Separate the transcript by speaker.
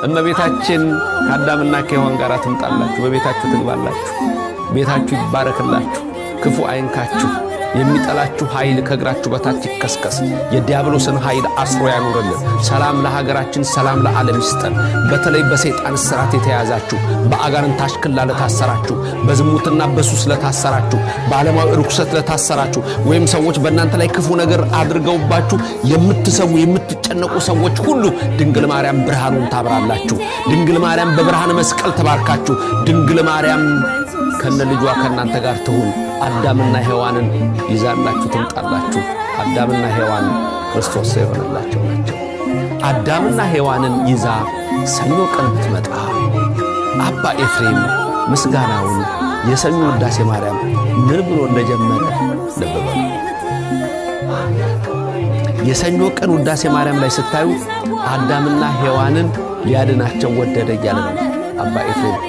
Speaker 1: እመቤታችን ከአዳምና ከሔዋን ጋር ትምጣላችሁ፣ በቤታችሁ ትግባላችሁ፣ ቤታችሁ ይባረክላችሁ፣ ክፉ አይንካችሁ፣ የሚጠላችሁ ኃይል ከእግራችሁ በታች ይከስከስ፣ የዲያብሎስን ኃይል አስሮ ያኑርልን። ሰላም ለሀገራችን፣ ሰላም ለዓለም ይስጠን። በተለይ በሰይጣን እስራት የተያዛችሁ፣ በአጋንንት አሽክላ ለታሰራችሁ፣ በዝሙትና በሱስ ለታሰራችሁ፣ በዓለማዊ ርኩሰት ለታሰራችሁ፣ ወይም ሰዎች በእናንተ ላይ ክፉ ነገር አድርገውባችሁ የምትሰሙ የምትጨነቁ ሰዎች ሁሉ ድንግል ማርያም ብርሃኑን ታብራላችሁ። ድንግል ማርያም በብርሃነ መስቀል ተባርካችሁ፣ ድንግል ማርያም ከነ ልጇ ከእናንተ ጋር ትሁን። አዳምና ሔዋንን ይዛላችሁ ትምጣላችሁ። አዳምና ሔዋን ክርስቶስ የሆነላቸው ናቸው። አዳምና ሔዋንን ይዛ ሰኞ ቀን ብትመጣ አባ ኤፍሬም ምስጋናውን የሰኞ ውዳሴ ማርያም ምን ብሎ እንደጀመረ ልብ በሉ። የሰኞ ቀን ውዳሴ ማርያም ላይ ስታዩ አዳምና ሔዋንን ሊያድናቸው ወደደ እያለ ነው አባ ኤፍሬም